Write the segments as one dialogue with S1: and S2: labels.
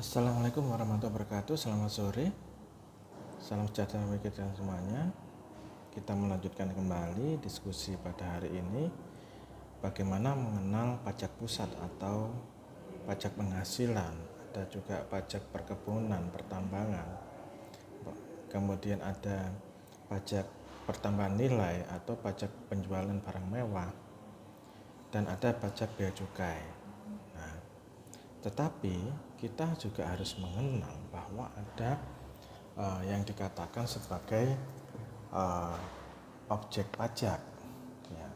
S1: Assalamualaikum warahmatullahi wabarakatuh. Selamat sore. Salam sejahtera bagi kita semuanya. Kita melanjutkan kembali diskusi pada hari ini, bagaimana mengenal pajak pusat atau pajak penghasilan. Ada juga pajak perkebunan, pertambangan. Kemudian ada pajak pertambahan nilai atau pajak penjualan barang mewah. Dan ada pajak bea cukai. Tetapi kita juga harus mengenal bahwa ada yang dikatakan sebagai objek pajak, ya,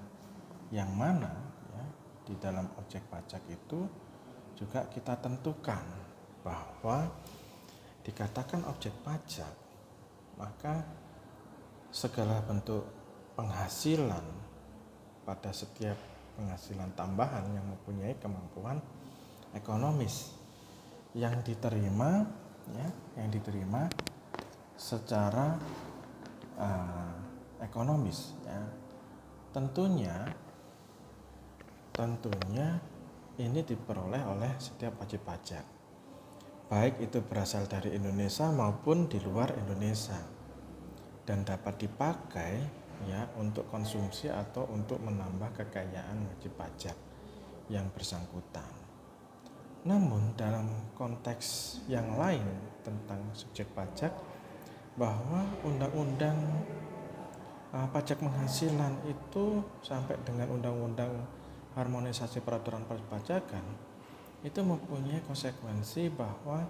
S1: yang mana ya, di dalam objek pajak itu juga kita tentukan bahwa dikatakan objek pajak, maka segala bentuk penghasilan pada setiap penghasilan tambahan yang mempunyai kemampuan ekonomis yang diterima secara ekonomis, ya. Tentunya ini diperoleh oleh setiap wajib pajak, baik itu berasal dari Indonesia maupun di luar Indonesia, dan dapat dipakai ya untuk konsumsi atau untuk menambah kekayaan wajib pajak yang bersangkutan. Namun dalam konteks yang lain tentang subjek pajak, bahwa undang-undang pajak penghasilan itu sampai dengan undang-undang harmonisasi peraturan perpajakan itu mempunyai konsekuensi bahwa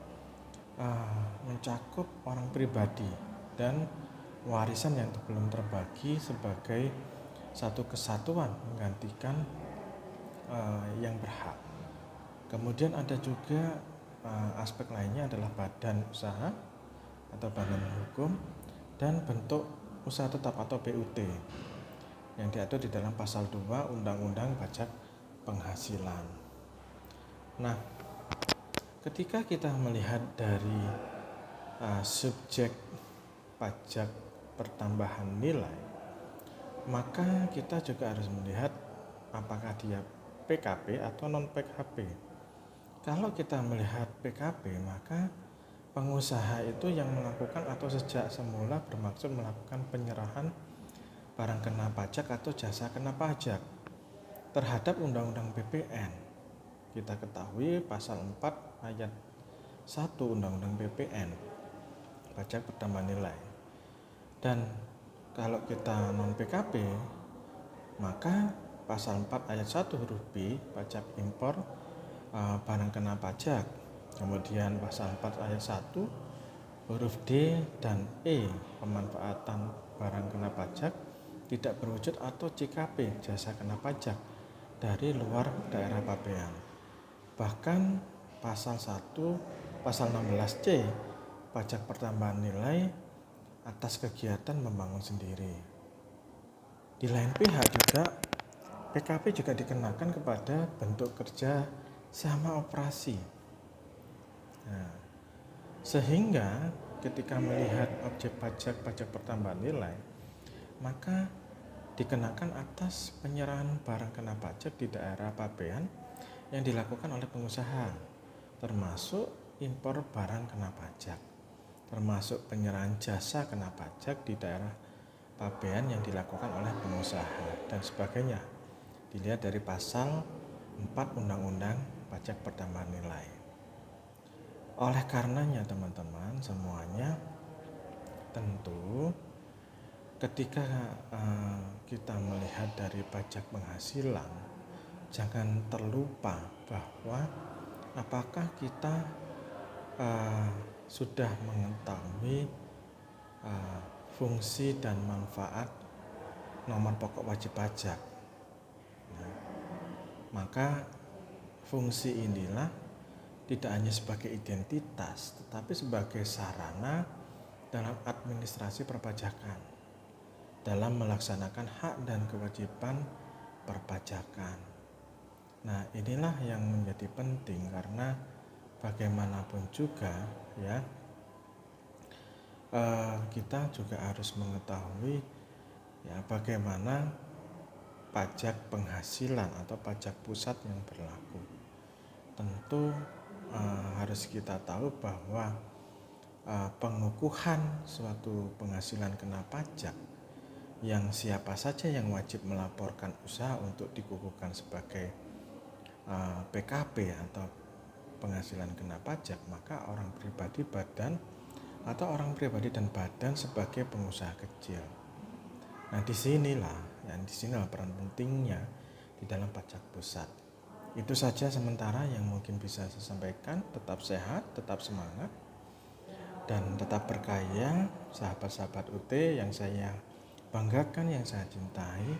S1: mencakup orang pribadi dan warisan yang belum terbagi sebagai satu kesatuan menggantikan yang berhak. Kemudian ada juga aspek lainnya adalah badan usaha atau badan hukum dan bentuk usaha tetap atau BUT yang diatur di dalam pasal 2 Undang-Undang Pajak Penghasilan. Nah, ketika kita melihat dari subjek pajak pertambahan nilai, maka kita juga harus melihat apakah dia PKP atau non PKP. Kalau kita melihat PKP, maka pengusaha itu yang melakukan atau sejak semula bermaksud melakukan penyerahan barang kena pajak atau jasa kena pajak terhadap Undang-Undang PPN. Kita ketahui pasal 4 ayat 1 Undang-Undang PPN, pajak pertambahan nilai. Dan kalau kita non PKP, maka pasal 4 ayat 1 huruf B, pajak impor barang kena pajak. Kemudian pasal 4 ayat 1 huruf D dan E, pemanfaatan barang kena pajak tidak berwujud atau JKP, jasa kena pajak dari luar daerah pabean. Bahkan pasal 16C, pajak pertambahan nilai atas kegiatan membangun sendiri. Di lain pihak juga PKP juga dikenakan kepada bentuk kerja sama operasi. Nah, sehingga ketika melihat objek pajak pertambahan nilai, maka dikenakan atas penyerahan barang kena pajak di daerah pabean yang dilakukan oleh pengusaha, termasuk impor barang kena pajak, termasuk penyerahan jasa kena pajak di daerah pabean yang dilakukan oleh pengusaha dan sebagainya. Dilihat dari pasal 4 Undang-Undang Pajak Pertambahan Nilai. Oleh karenanya teman-teman semuanya, tentu ketika kita melihat dari pajak penghasilan, jangan terlupa bahwa apakah kita sudah mengetahui fungsi dan manfaat nomor pokok wajib pajak. Nah, maka fungsi inilah tidak hanya sebagai identitas, tetapi sebagai sarana dalam administrasi perpajakan, dalam melaksanakan hak dan kewajiban perpajakan. Nah, inilah yang menjadi penting karena bagaimanapun juga ya, kita juga harus mengetahui ya bagaimana pajak penghasilan atau pajak pusat yang berlaku. Tentu harus kita tahu bahwa pengukuhan suatu penghasilan kena pajak yang siapa saja yang wajib melaporkan usaha untuk dikukuhkan sebagai PKB atau penghasilan kena pajak, maka orang pribadi orang pribadi dan badan sebagai pengusaha kecil. Nah, disinilah peran pentingnya di dalam pajak pusat. Itu saja sementara yang mungkin bisa saya sampaikan. Tetap sehat, tetap semangat, dan tetap berkaya, sahabat-sahabat UT yang saya banggakan, yang saya cintai.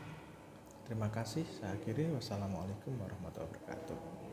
S1: Terima kasih. Saya akhiri. Wassalamualaikum warahmatullahi wabarakatuh.